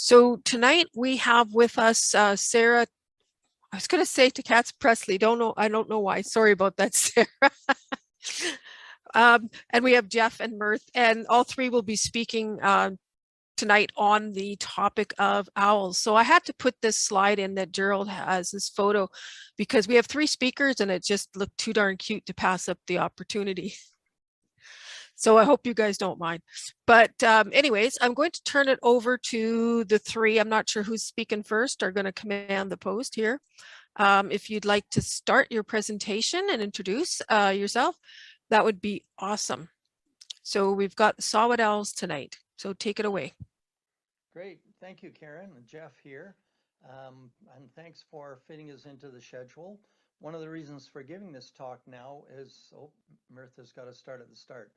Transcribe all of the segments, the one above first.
So tonight we have with us Sara. I was going to say to Katz Presley. I don't know why. Sorry about that, Sara. And we have Geoff and Myrthe, and all three will be speaking tonight on the topic of owls. So I had to put this slide in that Gerald has, this photo, because we have three speakers and it just looked too darn cute to pass up the opportunity. So I hope you guys don't mind. But anyways, I'm going to turn it over to the three. I'm not sure who's speaking first, are going to command the post here. If you'd like to start your presentation and introduce yourself, that would be awesome. So we've got saw-whet owls tonight. So take it away. Great. Thank you, Karen and Geoff here. And thanks for fitting us into the schedule. One of the reasons for giving this talk now is, Myrthe has got to start at the start,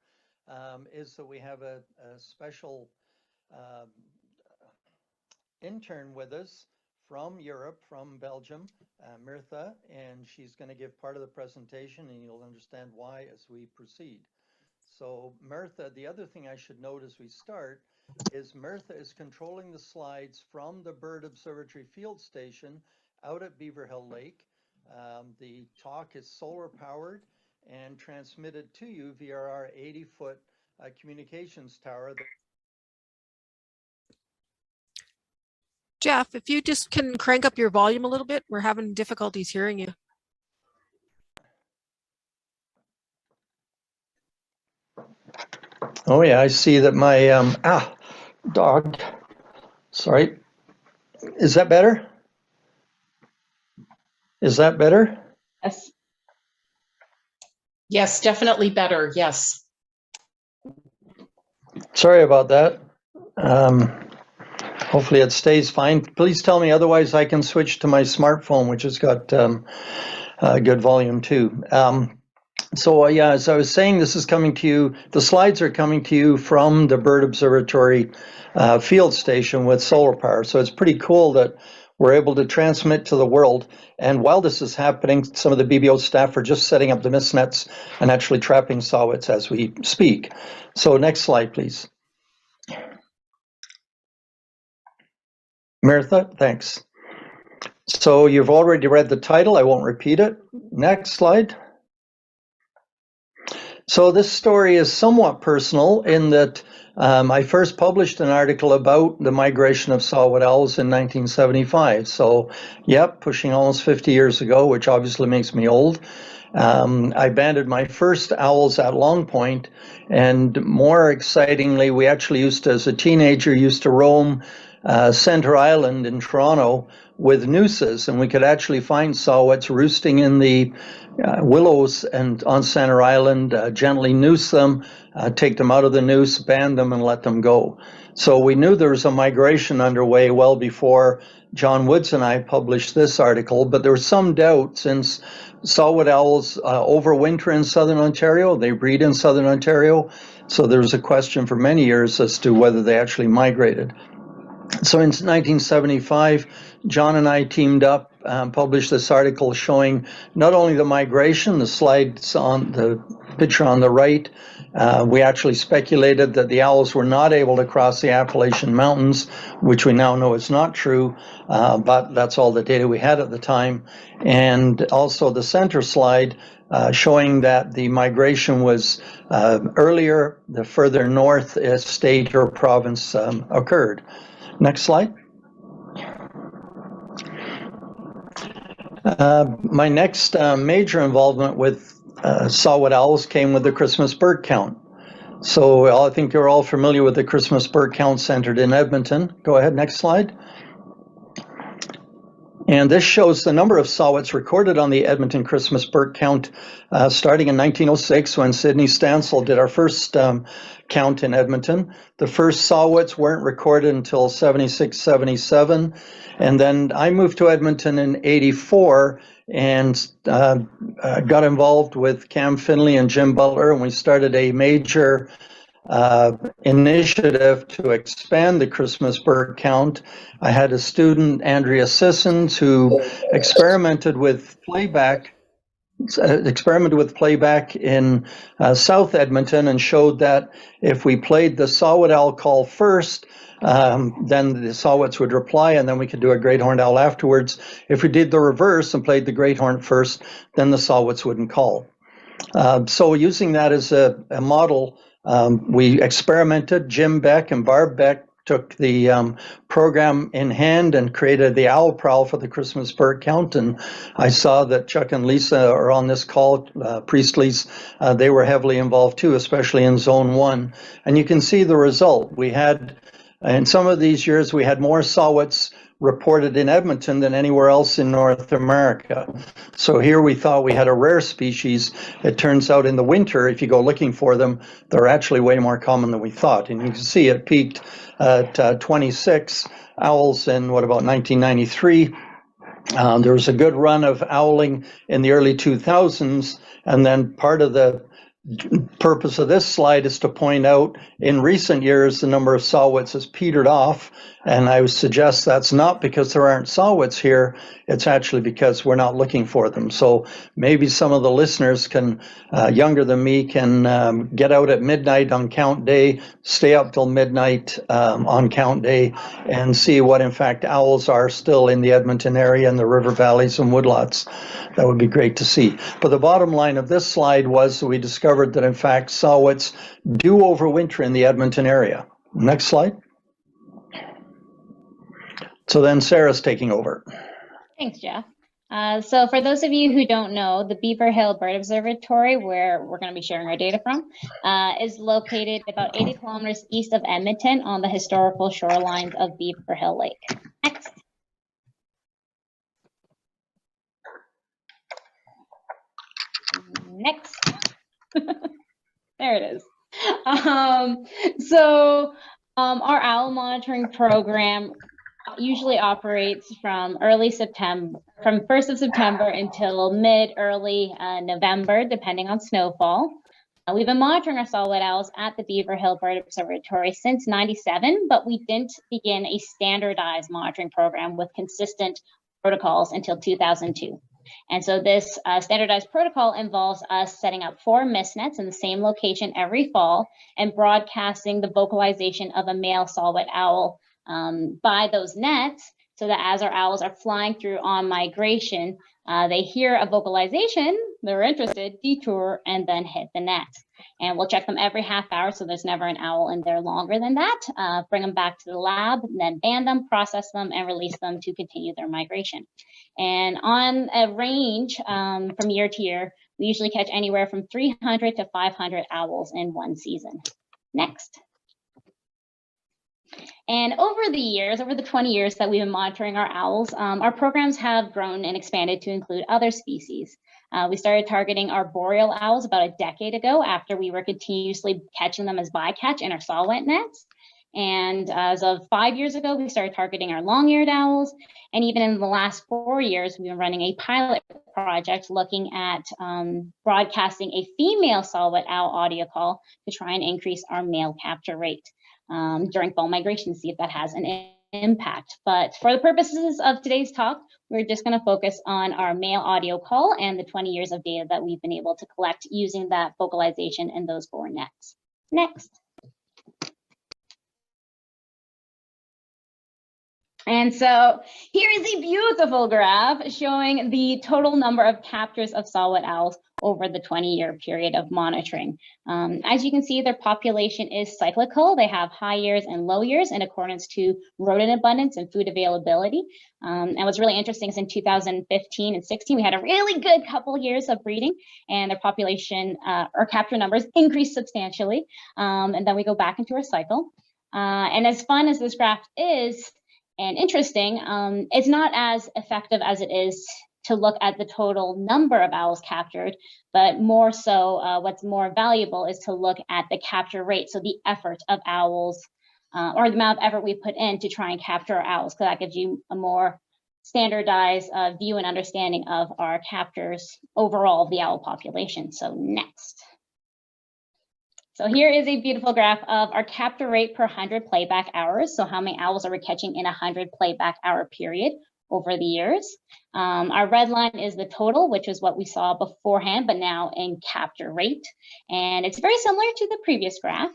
is that we have a special intern with us from Europe, from Belgium, Myrthe, and she's going to give part of the presentation and you'll understand why as we proceed. So Myrthe, the other thing I should note as we start is Myrthe is controlling the slides from the Bird Observatory field station out at Beaverhill Lake. The talk is solar powered and transmitted to you via our 80-foot communications tower. Geoff, if you just can crank up your volume a little bit, we're having difficulties hearing you. Oh yeah, I see that my dog. Sorry. Is that better? Is that better? Yes. Yes, definitely better. Yes. Sorry about that. Hopefully it stays fine. Please tell me, otherwise I can switch to my smartphone, which has got good volume too. So yeah, as I was saying, this is coming to you, the slides are coming to you from the Bird Observatory field station with solar power. So it's pretty cool that we're able to transmit to the world. And while this is happening, some of the BBO staff are just setting up the mist nets and actually trapping saw-whets as we speak. So next slide, please. Myrthe, thanks. So you've already read the title. I won't repeat it. Next slide. So this story is somewhat personal in that I first published an article about the migration of saw-whet owls in 1975. So, yep, pushing almost 50 years ago, which obviously makes me old. I banded my first owls at Long Point, and more excitingly, we actually as a teenager, used to roam Center Island in Toronto with nooses, and we could actually find saw-whets roosting in the willows and on Center Island, gently noose them, take them out of the noose, band them, and let them go. So we knew there was a migration underway well before John Woods and I published this article, but there was some doubt since saw-whet owls overwinter in southern Ontario. They breed in southern Ontario. So there was a question for many years as to whether they actually migrated. So in 1975, John and I teamed up, published this article showing not only the migration, the slides on the picture on the right, we actually speculated that the owls were not able to cross the Appalachian Mountains, which we now know is not true, but that's all the data we had at the time. And also the center slide showing that the migration was earlier, the further north a state or province occurred. Next slide. My next major involvement with saw-whet owls came with the Christmas bird count. So I think you're all familiar with the Christmas bird count centered in Edmonton. Go ahead, next slide. And this shows the number of saw-whets recorded on the Edmonton Christmas bird count starting in 1906 when Sidney Stansel did our first count in Edmonton. The first saw-whets weren't recorded until 76, 77. And then I moved to Edmonton in 84 and got involved with Cam Finley and Jim Butler, and we started a major initiative to expand the Christmas bird count. I had a student, Andrea Sissons, who experimented with playback. experimented with playback in South Edmonton and showed that if we played the saw-whet owl call first, then the saw-whets would reply, and then we could do a great horned owl afterwards. If we did the reverse and played the great horn first, then the saw-whets wouldn't call. So using that as a model, we experimented. Jim Beck and Barb Beck took the program in hand and created the owl prowl for the Christmas bird count. And I saw that Chuck and Lisa are on this call, Priestley's, they were heavily involved too, especially in zone 1. And you can see the result. We had, in some of these years, we had more saw-whets reported in Edmonton than anywhere else in North America. So here we thought we had a rare species. It turns out in the winter, if you go looking for them, they're actually way more common than we thought. And you can see it peaked at 26 owls in what, about 1993. There was a good run of owling in the early 2000s, and then part of the purpose of this slide is to point out in recent years the number of saw-whets has petered off, and I would suggest that's not because there aren't saw-whets here, it's actually because we're not looking for them. So maybe some of the listeners can, younger than me, can get out at midnight on count day, stay up till midnight on count day, and see what in fact owls are still in the Edmonton area and the river valleys and woodlots. That would be great to see. But the bottom line of this slide was that we discovered that in fact saw-whets do overwinter in the Edmonton area. Next slide. So then Sarah's taking over. Thanks, Geoff. So for those of you who don't know, the Beaverhill Bird Observatory, where we're going to be sharing our data from, is located about 80 kilometers east of Edmonton on the historical shorelines of Beaverhill Lake. Next. Next. There it is. Our owl monitoring program usually operates from early September, from 1st of September until early November, depending on snowfall. We've been monitoring our saw-whet owls at the Beaverhill Bird Observatory since '97, but we didn't begin a standardized monitoring program with consistent protocols until 2002. And so this standardized protocol involves us setting up 4 mist nets in the same location every fall and broadcasting the vocalization of a male saw-whet owl by those nets, so that as our owls are flying through on migration, they hear a vocalization, they're interested, detour, and then hit the net. And we'll check them every half hour, so there's never an owl in there longer than that. Bring them back to the lab, and then band them, process them, and release them to continue their migration. And on a range from year to year, we usually catch anywhere from 300 to 500 owls in one season. Next. And over the years, over the 20 years that we've been monitoring our owls, our programs have grown and expanded to include other species. We started targeting our boreal owls about a decade ago after we were continuously catching them as bycatch in our saw-whet nets. And as of 5 years ago, we started targeting our long-eared owls. And even in the last 4 years, we've been running a pilot project looking at broadcasting a female saw-whet owl audio call to try and increase our male capture rate during fall migration, see if that has an impact. But for the purposes of today's talk, we're just going to focus on our male audio call and the 20 years of data that we've been able to collect using that vocalization in those 4 nets. Next. And so here is a beautiful graph showing the total number of captures of saw-whet owls over the 20-year period of monitoring. As you can see, their population is cyclical. They have high years and low years in accordance to rodent abundance and food availability. And what's really interesting is in 2015 and 16, we had a really good couple years of breeding, and their population or capture numbers increased substantially. And then we go back into our cycle. And as fun as this graph is, and interesting, it's not as effective as it is to look at the total number of owls captured, but more so what's more valuable is to look at the capture rate, so the effort of owls or the amount of effort we put in to try and capture our owls, because that gives you a more standardized view and understanding of our captures overall of the owl population. So next. So here is a beautiful graph of our capture rate per 100 playback hours. So how many owls are we catching in a 100 playback hour period over the years. Our red line is the total, which is what we saw beforehand, but now in capture rate. And it's very similar to the previous graph.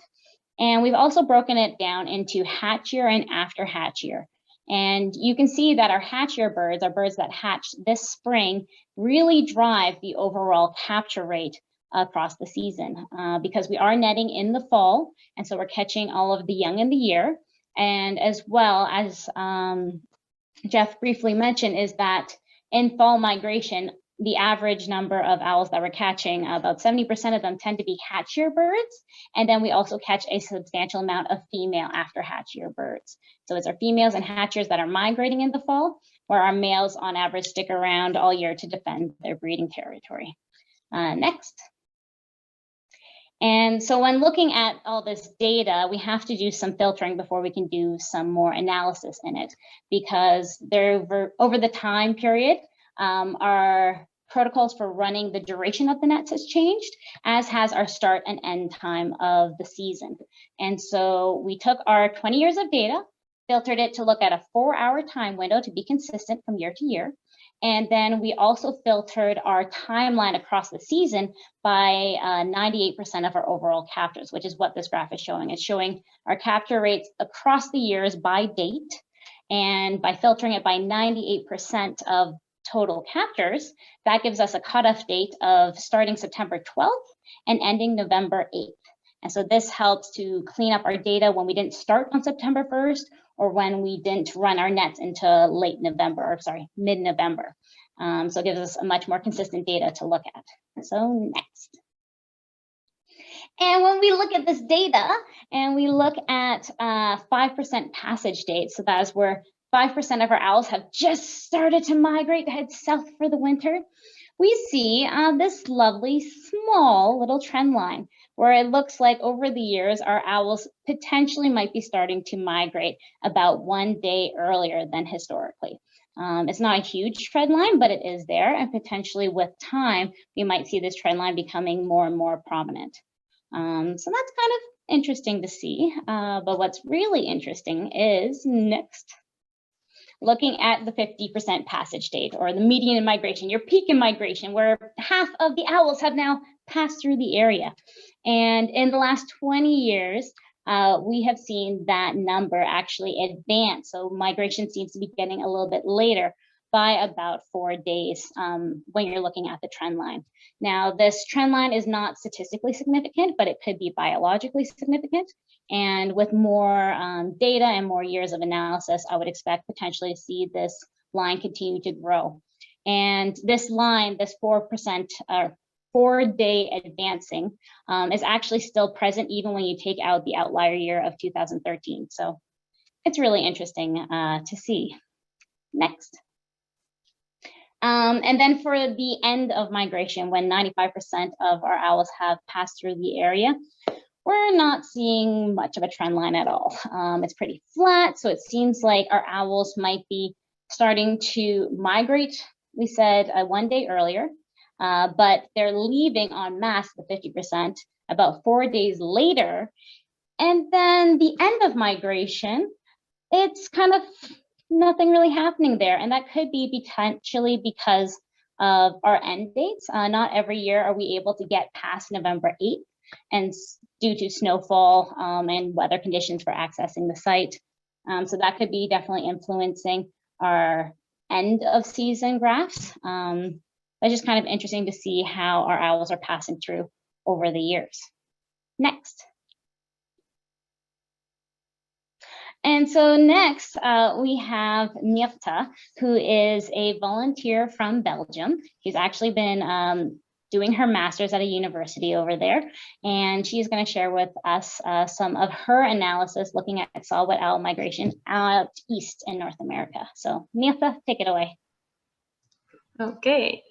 And we've also broken it down into hatch year and after hatch year. And you can see that our hatch year birds, our birds that hatched this spring, really drive the overall capture rate across the season because we are netting in the fall. And so we're catching all of the young in the year. And as well as Geoff briefly mentioned, is that in fall migration, the average number of owls that we're catching, about 70% of them tend to be hatch year birds. And then we also catch a substantial amount of female after hatch year birds. So it's our females and hatchers that are migrating in the fall, where our males on average stick around all year to defend their breeding territory. Next. And so when looking at all this data, we have to do some filtering before we can do some more analysis in it, because over the time period, our protocols for running the duration of the nets has changed, as has our start and end time of the season. And so we took our 20 years of data, filtered it to look at a 4-hour time window to be consistent from year to year. And then we also filtered our timeline across the season by 98% of our overall captures, which is what this graph is showing. It's showing our capture rates across the years by date. And by filtering it by 98% of total captures, that gives us a cutoff date of starting September 12th and ending November 8th. And so this helps to clean up our data when we didn't start on September 1st or when we didn't run our nets into late November, or sorry, mid-November. So it gives us a much more consistent data to look at. So next. And when we look at this data and we look at 5% passage date, so that is where 5% of our owls have just started to migrate to head south for the winter, we see this lovely small little trend line where it looks like over the years, our owls potentially might be starting to migrate about 1 day earlier than historically. It's not a huge trend line, but it is there. And potentially with time, we might see this trend line becoming more and more prominent. So that's kind of interesting to see. But what's really interesting is next. Looking at the 50% passage date, or the median in migration, your peak in migration, where half of the owls have now passed through the area. And in the last 20 years, we have seen that number actually advance. So migration seems to be getting a little bit later by about 4 days when you're looking at the trend line. Now, this trend line is not statistically significant, but it could be biologically significant. And with more data and more years of analysis, I would expect potentially to see this line continue to grow. And this line, this 4% or 4-day advancing is actually still present even when you take out the outlier year of 2013. So it's really interesting to see. Next. And then for the end of migration, when 95% of our owls have passed through the area, we're not seeing much of a trend line at all. It's pretty flat, so it seems like our owls might be starting to migrate, we said 1 day earlier, but they're leaving en masse, the 50%, about 4 days later. And then the end of migration, it's kind of nothing really happening there. And that could be potentially because of our end dates. Not every year are we able to get past November 8th. And due to snowfall and weather conditions for accessing the site. So that could be definitely influencing our end of season graphs. But it's just kind of interesting to see how our owls are passing through over the years. Next. And so next, we have Myrthe, who is a volunteer from Belgium. She's actually been doing her master's at a university over there. And she's going to share with us some of her analysis looking at saw-whet owl migration out east in North America. So Myrthe, take it away. Okay.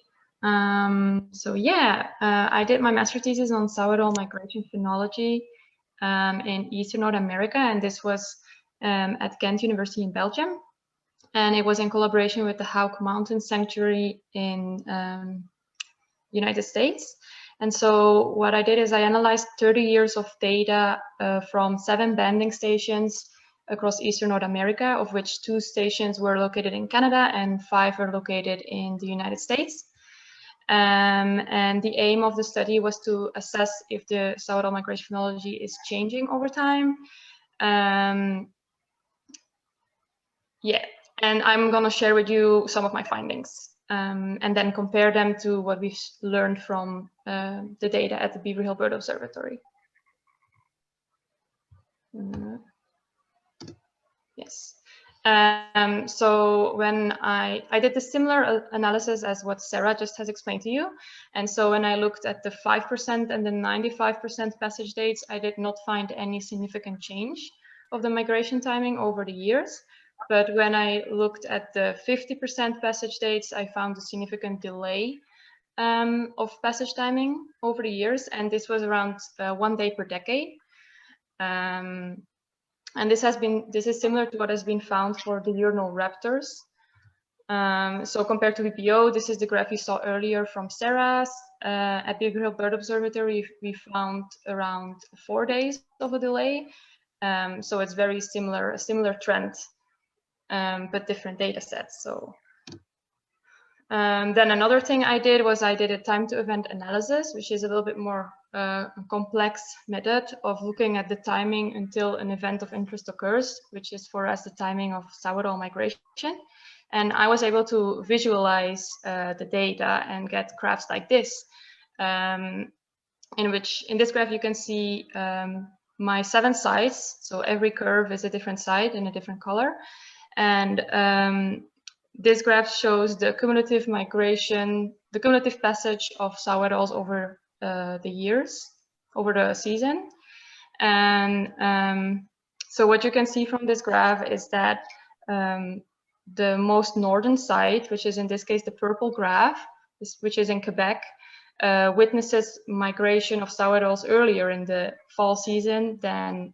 So yeah, I did my master's thesis on saw-whet owl migration phenology in Eastern North America. And this was at Ghent University in Belgium. And it was in collaboration with the Hawk Mountain Sanctuary in United States. And so what I did is I analyzed 30 years of data from 7 banding stations across Eastern North America, of which 2 stations were located in Canada and 5 were located in the United States. And the aim of the study was to assess if the saw-whet migration phenology is changing over time. Yeah, and I'm going to share with you some of my findings and then compare them to what we've learned from the data at the Beaverhill Bird Observatory. Yes. So when I did a similar analysis as what Sara just has explained to you. And so when I looked at the 5% and the 95% passage dates, I did not find any significant change of the migration timing over the years. But when I looked at the 50% passage dates, I found a significant delay of passage timing over the years. And this was around 1 day per decade. And this is similar to what has been found for the diurnal raptors. So compared to BPO, this is the graph you saw earlier from Sara's. At Beaverhill Bird Observatory, we found around 4 days of a delay. So it's very similar, a similar trend, but different data sets. So then another thing I did was I did a time to event analysis, which is a little bit more complex method of looking at the timing until an event of interest occurs, which is for us the timing of saw-whet migration. And I was able to visualize the data and get graphs like this, in this graph you can see my 7 sites. So every curve is a different site in a different color. And this graph shows the cumulative migration, the cumulative passage of saw-whets over the years, over the season. And so what you can see from this graph is that the most northern site, which is in this case the purple graph, which is in Quebec, witnesses migration of saw-whets earlier in the fall season than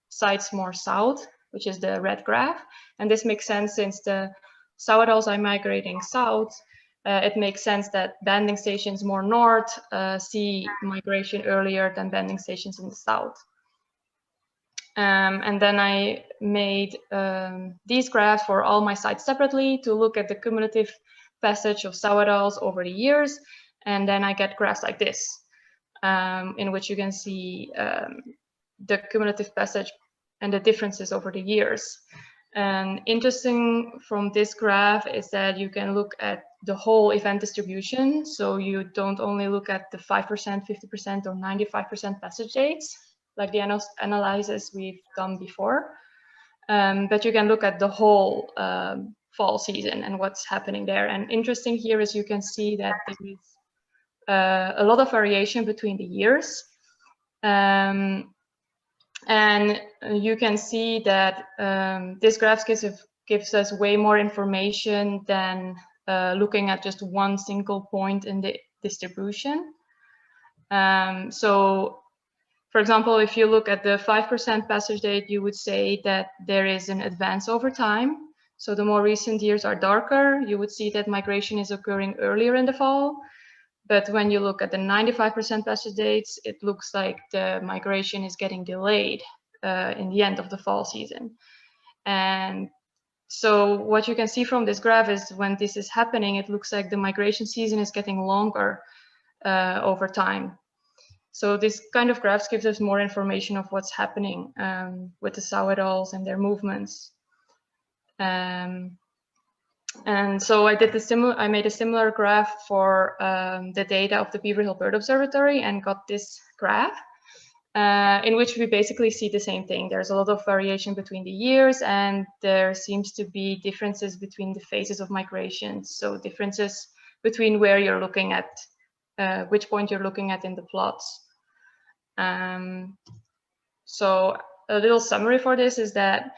sites more south, which is the red graph. And this makes sense since the saw-whets are migrating south. It makes sense that banding stations more north see migration earlier than banding stations in the south. And then I made these graphs for all my sites separately to look at the cumulative passage of saw-whets over the years. And then I get graphs like this, in which you can see the cumulative passage and the differences over the years. And interesting from this graph is that you can look at the whole event distribution. So you don't only look at the 5%, 50%, or 95% passage dates, like the analysis we've done before. But you can look at the whole fall season and what's happening there. And interesting here is you can see that there is a lot of variation between the years. And you can see that this graph gives us way more information than looking at just one single point in the distribution. So, for example, if you look at the 5% passage date, you would say that there is an advance over time. So the more recent years are darker, you would see that migration is occurring earlier in the fall. But when you look at the 95% passage dates, it looks like the migration is getting delayed in the end of the fall season. And so what you can see from this graph is when this is happening, it looks like the migration season is getting longer over time. So this kind of graphs gives us more information of what's happening with the saw-whets and their movements. And so I made a similar graph for the data of the Beaverhill Bird Observatory and got this graph in which we basically see the same thing. There's a lot of variation between the years, and there seems to be differences between the phases of migration. So differences between where you're looking at, which point you're looking at in the plots. So a little summary for this is that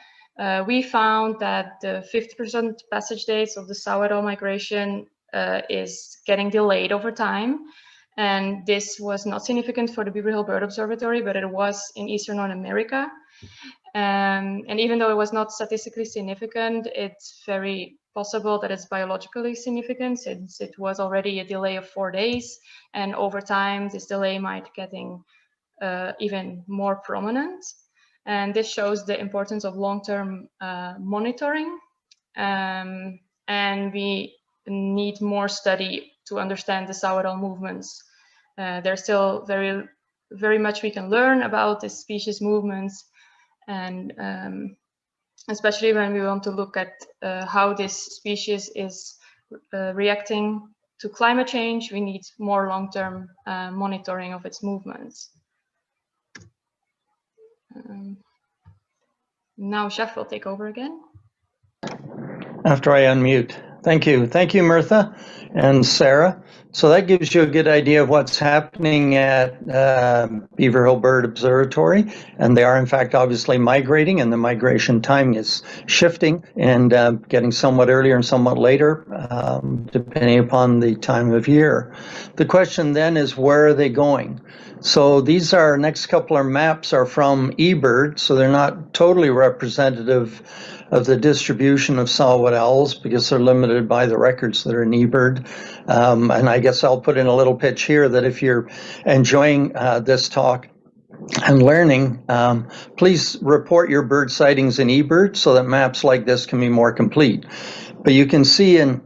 we found that the 50% passage dates of the saw-whet migration is getting delayed over time. And this was not significant for the Beaverhill Bird Observatory, but it was in Eastern North America. And even though it was not statistically significant, it's very possible that it's biologically significant since it was already a delay of 4 days. And over time, this delay might getting even more prominent. And this shows the importance of long-term monitoring. And we need more study to understand the saw-whet movements. There's still very much we can learn about the species movements, and especially when we want to look at how this species is reacting to climate change, we need more long-term monitoring of its movements. Now Geoff will take over again. After I unmute. Thank you. Thank you, Myrthe and Sara. So that gives you a good idea of what's happening at Beaverhill Bird Observatory. And they are, in fact, obviously migrating, and the migration timing is shifting and getting somewhat earlier and somewhat later, depending upon the time of year. The question then is, where are they going? So these are, next couple of maps are from eBird, so they're not totally representative of the distribution of saw-whet owls because they're limited by the records that are in eBird. And I guess I'll put in a little pitch here that if you're enjoying this talk and learning, please report your bird sightings in eBird so that maps like this can be more complete. But you can see in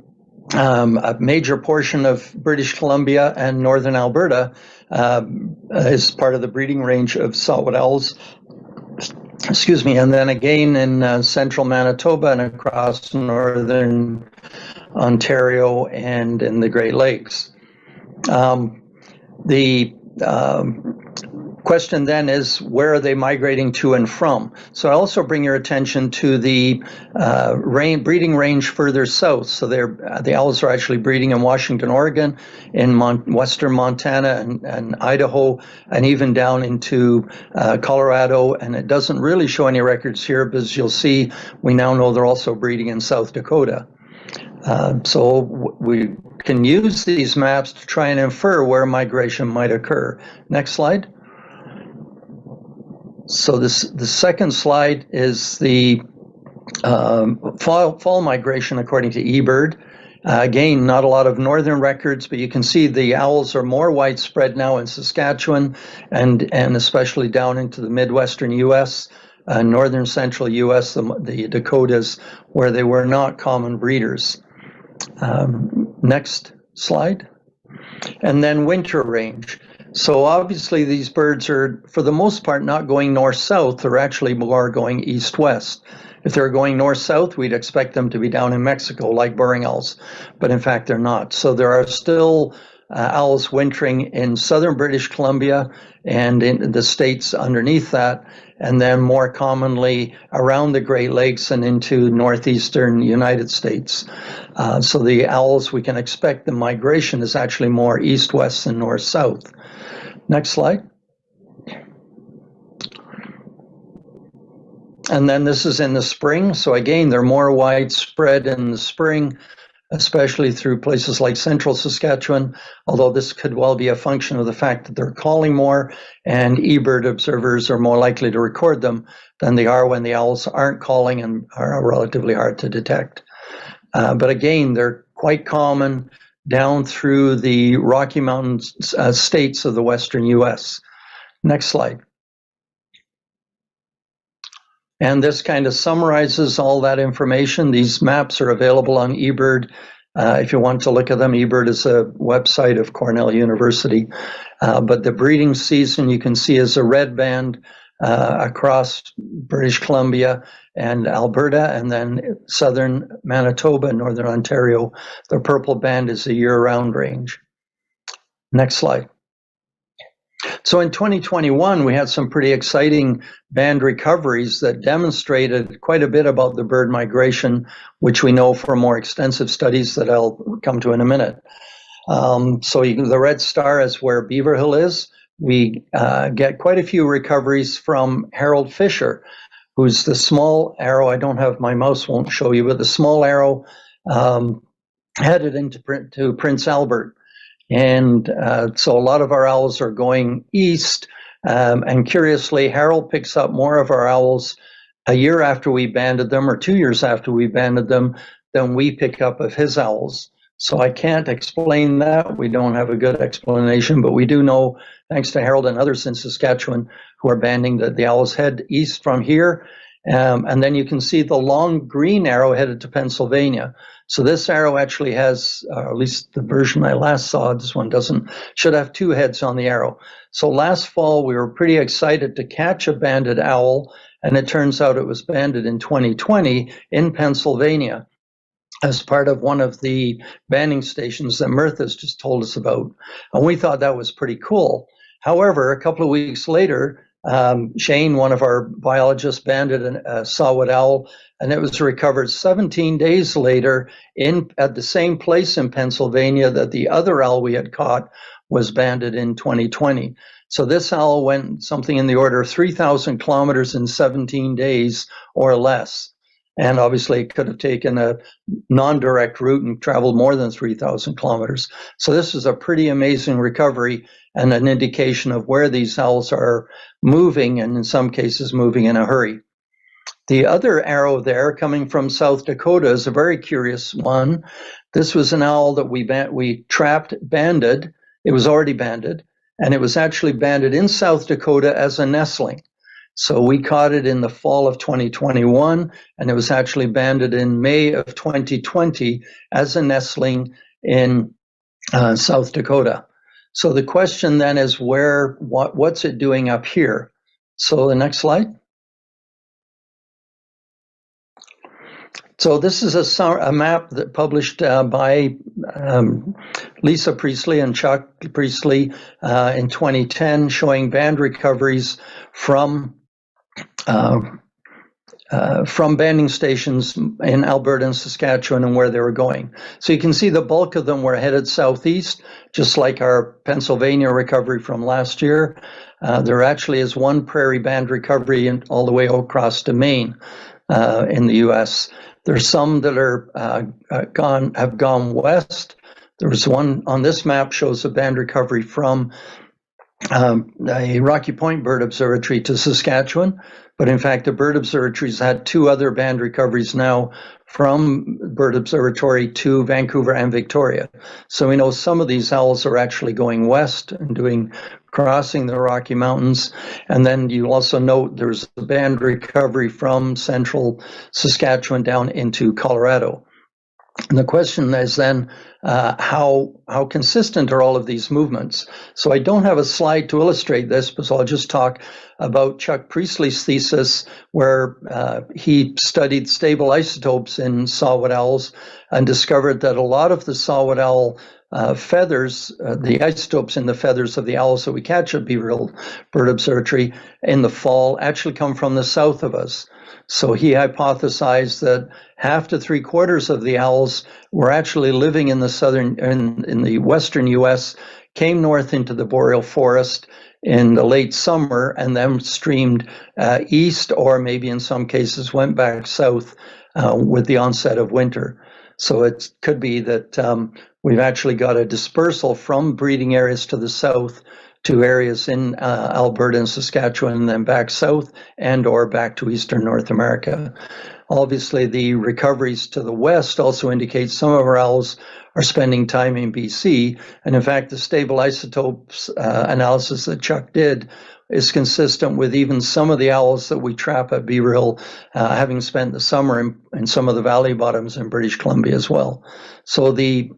a major portion of British Columbia and northern Alberta is part of the breeding range of saw-whet owls. Excuse me, and then again in central Manitoba and across northern Ontario and in the Great Lakes. The question then is, where are they migrating to and from? So I also bring your attention to the breeding range further south. So the owls are actually breeding in Washington, Oregon, in western Montana and Idaho, and even down into Colorado. And it doesn't really show any records here, but as you'll see, we now know they're also breeding in South Dakota. So we can use these maps to try and infer where migration might occur. Next slide. So the second slide is the fall migration according to eBird. Again, not a lot of northern records, but you can see the owls are more widespread now in Saskatchewan and especially down into the Midwestern U.S., northern central U.S., the Dakotas, where they were not common breeders. Next slide. And then winter range. So obviously these birds are, for the most part, not going north-south. They're actually more going east-west. If they're going north-south, we'd expect them to be down in Mexico, like burring owls, but in fact they're not. So there are still owls wintering in southern British Columbia and in the states underneath that, and then more commonly around the Great Lakes and into northeastern United States. So the owls, we can expect the migration is actually more east-west than north-south. Next slide. And then this is in the spring. So again, they're more widespread in the spring, especially through places like central Saskatchewan, although this could well be a function of the fact that they're calling more and eBird observers are more likely to record them than they are when the owls aren't calling and are relatively hard to detect. But again, they're quite common down through the Rocky Mountains states of the western US. Next slide. And this kind of summarizes all that information. These maps are available on eBird. If you want to look at them, eBird is a website of Cornell University. But the breeding season you can see is a red band across British Columbia and Alberta, and then southern Manitoba and northern Ontario. The purple band is a year-round range. Next slide. So in 2021, we had some pretty exciting band recoveries that demonstrated quite a bit about the bird migration, which we know from more extensive studies that I'll come to in a minute. So the red star is where Beaverhill is. We get quite a few recoveries from Harold Fisher, who's the small arrow. I don't have my mouse, won't show you, but the small arrow headed into Prince Albert. And so a lot of our owls are going east. And curiously, Harold picks up more of our owls a year after we banded them or 2 years after we banded them than we pick up of his owls. So I can't explain that. We don't have a good explanation, but we do know, thanks to Harold and others in Saskatchewan who are banding, that the owls head east from here. And then you can see the long green arrow headed to Pennsylvania. So this arrow actually has, at least the version I last saw, this one should have two heads on the arrow. So last fall, we were pretty excited to catch a banded owl, and it turns out it was banded in 2020 in Pennsylvania as part of one of the banding stations that Myrthe has just told us about. And we thought that was pretty cool. However, a couple of weeks later, Shane, one of our biologists, banded a saw-whet owl, and it was recovered 17 days later at the same place in Pennsylvania that the other owl we had caught was banded in 2020. So this owl went something in the order of 3,000 kilometers in 17 days or less. And obviously it could have taken a non-direct route and traveled more than 3,000 kilometers. So this is a pretty amazing recovery and an indication of where these owls are moving, and in some cases moving in a hurry. The other arrow there coming from South Dakota is a very curious one. This was an owl that we trapped, banded. It was already banded, and it was actually banded in South Dakota as a nestling. So we caught it in the fall of 2021, and it was actually banded in May of 2020 as a nestling in South Dakota. So the question then is what's it doing up here? So the next slide. So this is a map that published by Lisa Priestley and Chuck Priestley in 2010, showing band recoveries from banding stations in Alberta and Saskatchewan and where they were going. So you can see the bulk of them were headed southeast, just like our Pennsylvania recovery from last year. There actually is one prairie band recovery all the way across to Maine in the U.S. There's some that have gone west. There was one on this map shows a band recovery from a Rocky Point Bird Observatory to Saskatchewan, but in fact the Bird Observatory's had two other band recoveries now from Bird Observatory to Vancouver and Victoria. So we know some of these owls are actually going west and crossing the Rocky Mountains. And then you also note there's a band recovery from central Saskatchewan down into Colorado. And the question is then, how consistent are all of these movements? So I don't have a slide to illustrate this, but I'll just talk about Chuck Priestley's thesis, where he studied stable isotopes in saw-whet owls and discovered that a lot of the saw-whet owl feathers, the isotopes in the feathers of the owls that we catch at Beaverhill Bird Observatory in the fall actually come from the south of us. So he hypothesized that half to 3/4 of the owls were actually living in the western U.S., came north into the boreal forest in the late summer, and then streamed east, or maybe in some cases went back south with the onset of winter. So it could be that we've actually got a dispersal from breeding areas to the south to areas in Alberta and Saskatchewan, and then back south and or back to eastern North America. Obviously, the recoveries to the west also indicate some of our owls are spending time in BC. And in fact, the stable isotopes analysis that Chuck did is consistent with even some of the owls that we trap at Beaverhill, having spent the summer in some of the valley bottoms in British Columbia as well. So the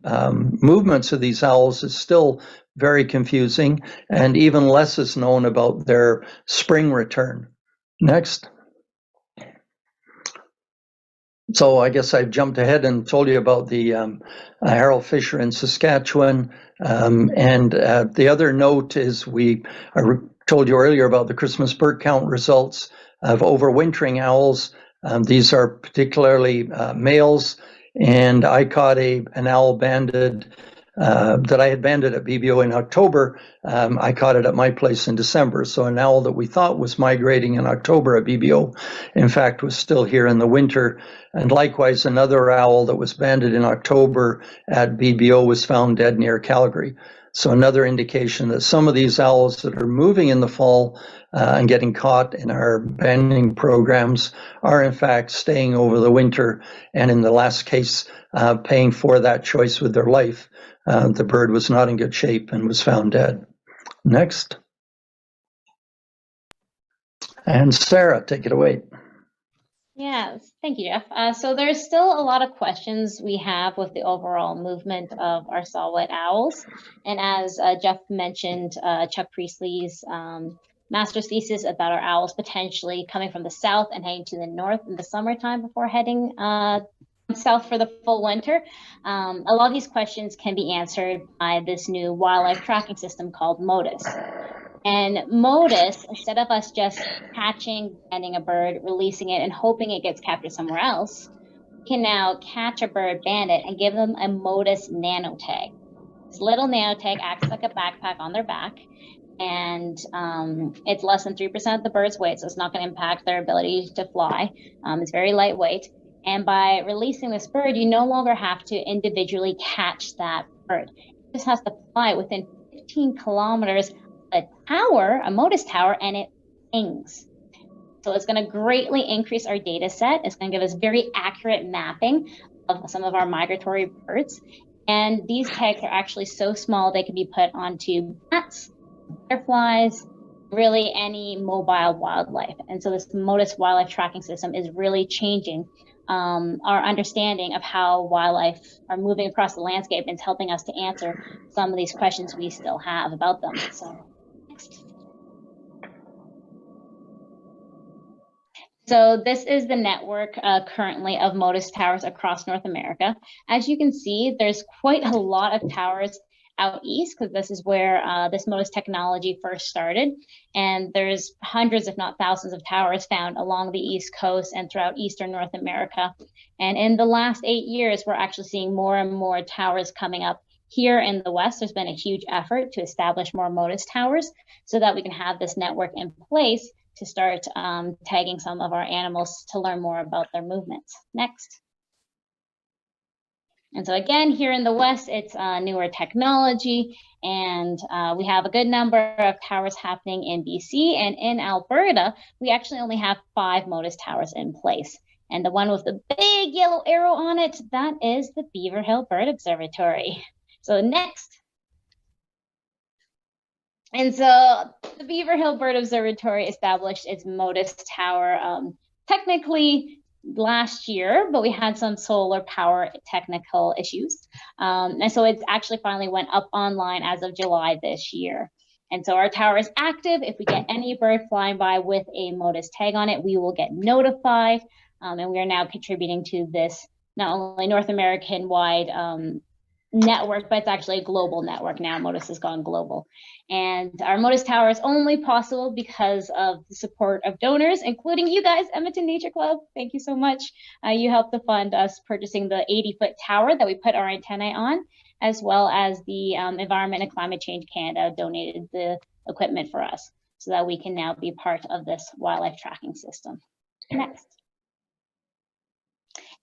movements of these owls is still very confusing, and even less is known about their spring return. Next. So I guess I've jumped ahead and told you about the Harold Fisher in Saskatchewan. And the other note is I told you earlier about the Christmas bird count results of overwintering owls. These are particularly males, and I caught an owl banded that I had banded at BBO in October. I caught it at my place in December. So an owl that we thought was migrating in October at BBO, in fact, was still here in the winter. And likewise, another owl that was banded in October at BBO was found dead near Calgary. So another indication that some of these owls that are moving in the fall and getting caught in our banding programs are in fact staying over the winter, and in the last case, paying for that choice with their life. The bird was not in good shape and was found dead. Next. And Sara, take it away. Yes, thank you, Geoff. So there's still a lot of questions we have with the overall movement of our saw-whet owls. And as Geoff mentioned, Chuck Priestley's master's thesis about our owls potentially coming from the south and heading to the north in the summertime before heading south for the full winter. A lot of these questions can be answered by this new wildlife tracking system called MODIS. And MODIS, instead of us just catching, banding a bird, releasing it, and hoping it gets captured somewhere else, we can now catch a bird, band it, and give them a MODIS nanotag. This little nanotag acts like a backpack on their back, and it's less than 3% of the bird's weight, so it's not going to impact their ability to fly. It's very lightweight. And by releasing this bird, you no longer have to individually catch that bird. It just has to fly within 15 kilometers a tower, a MODIS tower, and it pings. So it's going to greatly increase our data set. It's going to give us very accurate mapping of some of our migratory birds. And these tags are actually so small they can be put onto bats, butterflies, really any mobile wildlife. And so this MODIS wildlife tracking system is really changing our understanding of how wildlife are moving across the landscape, and it's helping us to answer some of these questions we still have about them. So next. So this is the network currently of MODIS towers across North America. As you can see, there's quite a lot of towers out east, because this is where this MODIS technology first started. And there's hundreds, if not thousands, of towers found along the East Coast and throughout Eastern North America. And in the last 8 years, we're actually seeing more and more towers coming up. Here in the West, there's been a huge effort to establish more MODIS towers so that we can have this network in place to start tagging some of our animals to learn more about their movements. Next. And so again, here in the West, it's newer technology, and we have a good number of towers happening in BC, and in Alberta, we actually only have 5 MODIS towers in place. And the one with the big yellow arrow on it, that is the Beaverhill Bird Observatory. So next. And so the Beaverhill Bird Observatory established its MODIS tower technically last year, but we had some solar power technical issues. And so it's actually finally went up online as of July this year. And so our tower is active. If we get any bird flying by with a MODIS tag on it, we will get notified. And we are now contributing to this not only North American wide network, but it's actually a global network now. MODIS has gone global. And our MODIS tower is only possible because of the support of donors, including you guys, Edmonton Nature Club. Thank you so much. You helped to fund us purchasing the 80-foot tower that we put our antennae on, as well as the Environment and Climate Change Canada donated the equipment for us so that we can now be part of this wildlife tracking system. Next.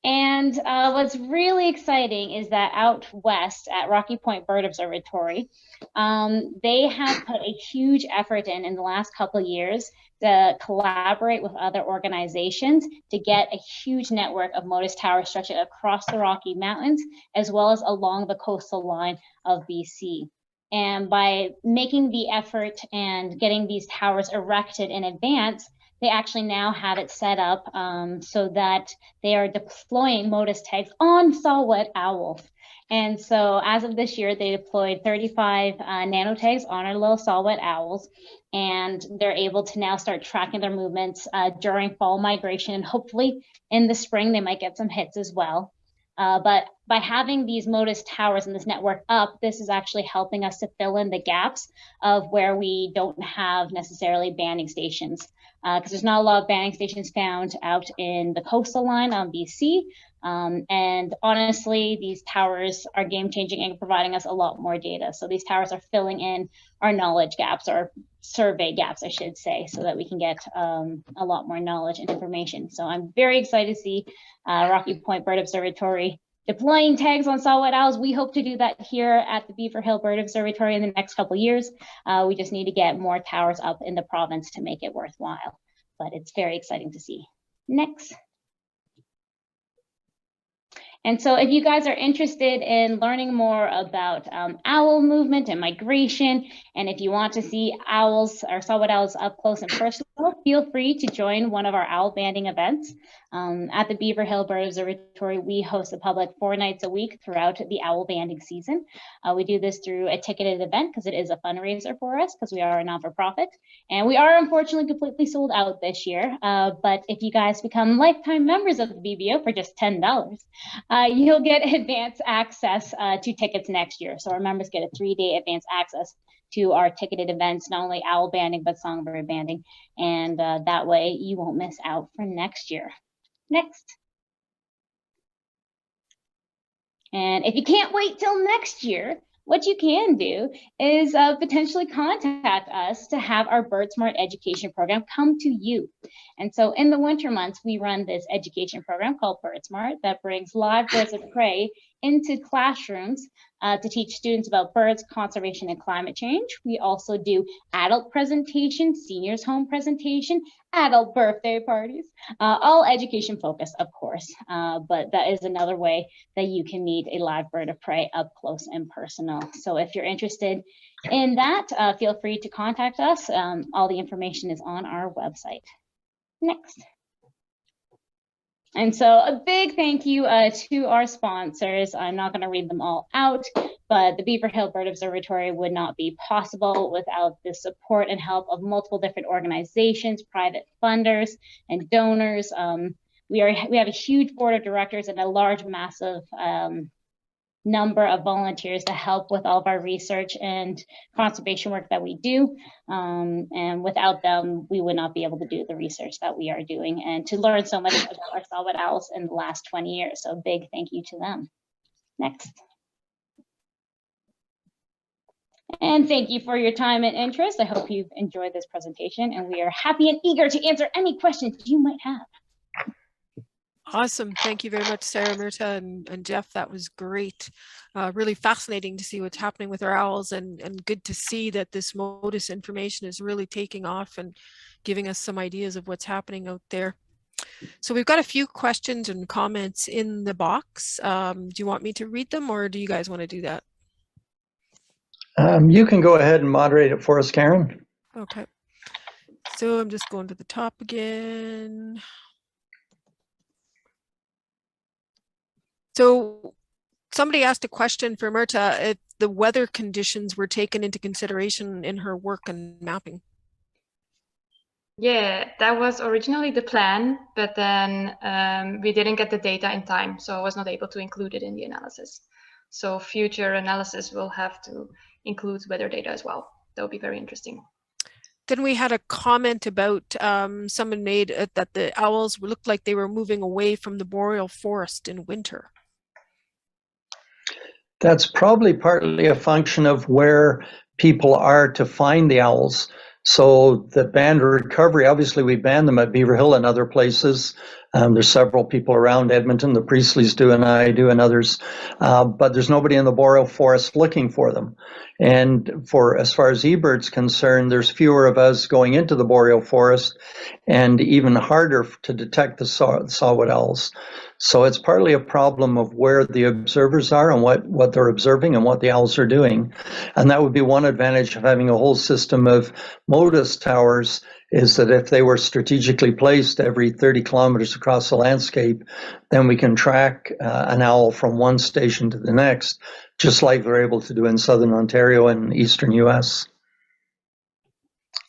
And what's really exciting is that out west at Rocky Point Bird Observatory, they have put a huge effort in the last couple of years to collaborate with other organizations to get a huge network of MODIS towers stretching across the Rocky Mountains, as well as along the coastal line of BC. And by making the effort and getting these towers erected in advance, they actually now have it set up so that they are deploying MODIS tags on saw-whet owls. And so as of this year, they deployed 35 nanotags on our little saw-whet owls, and they're able to now start tracking their movements during fall migration, and hopefully in the spring, they might get some hits as well. But by having these MODIS towers and this network up, this is actually helping us to fill in the gaps of where we don't have necessarily banding stations. Because there's not a lot of banding stations found out in the coastal line on BC. And honestly, these towers are game-changing and providing us a lot more data. So these towers are filling in our knowledge gaps, or survey gaps, I should say, so that we can get a lot more knowledge and information. So I'm very excited to see Rocky Point Bird Observatory deploying tags on saw-whet owls. We hope to do that here at the Beaverhill Bird Observatory in the next couple of years. We just need to get more towers up in the province to make it worthwhile, but it's very exciting to see. Next. And so if you guys are interested in learning more about owl movement and migration, and if you want to see owls or saw-whet owls up close and personal, feel free to join one of our owl banding events. At the Beaverhill Bird Observatory, we host the public 4 nights a week throughout the owl banding season. We do this through a ticketed event because it is a fundraiser for us because we are a non-for-profit. And we are unfortunately completely sold out this year. But if you guys become lifetime members of the BBO for just $10, you'll get advance access to tickets next year. So our members get a 3-day advance access to our ticketed events, not only owl banding, but songbird banding. And that way you won't miss out for next year. Next. And if you can't wait till next year, what you can do is potentially contact us to have our BirdSmart education program come to you. And so in the winter months, we run this education program called BirdSmart that brings live birds of prey into classrooms to teach students about birds, conservation, and climate change. We also do adult presentations, seniors home presentation, adult birthday parties, all education focused, of course. But that is another way that you can meet a live bird of prey up close and personal. So if you're interested in that, feel free to contact us. All the information is on our website. Next. And so a big thank you to our sponsors. I'm not going to read them all out, but the Beaverhill Bird Observatory would not be possible without the support and help of multiple different organizations, private funders, and donors. We have a huge board of directors and a large, massive number of volunteers to help with all of our research and conservation work that we do. And without them, we would not be able to do the research that we are doing and to learn so much about our saw-whet owls in the last 20 years. So big thank you to them. Next. And thank you for your time and interest. I hope you've enjoyed this presentation, and we are happy and eager to answer any questions you might have. Awesome. Thank you very much, Sara, Myrthe, and Geoff. That was great. Really fascinating to see what's happening with our owls, and good to see that this MODIS information is really taking off and giving us some ideas of what's happening out there. So we've got a few questions and comments in the box. Do you want me to read them, or do you guys want to do that? You can go ahead and moderate it for us, Karen. Okay. So I'm just going to the top again. So somebody asked a question for Myrthe if the weather conditions were taken into consideration in her work and mapping. Yeah, that was originally the plan, but then we didn't get the data in time, so I was not able to include it in the analysis. So future analysis will have to include weather data as well. That would be very interesting. Then we had a comment about someone made that the owls looked like they were moving away from the boreal forest in winter. That's probably partly a function of where people are to find the owls. So the band recovery, obviously we band them at Beaverhill and other places. There's several people around Edmonton, the Priestleys do and I do and others, but there's nobody in the boreal forest looking for them. And for as far as eBird's concerned, there's fewer of us going into the boreal forest and even harder to detect the saw-whet owls. So it's partly a problem of where the observers are and what they're observing and what the owls are doing. And that would be one advantage of having a whole system of MODIS towers, is that if they were strategically placed every 30 kilometers across the landscape, then we can track an owl from one station to the next, just like they're able to do in southern Ontario and eastern US.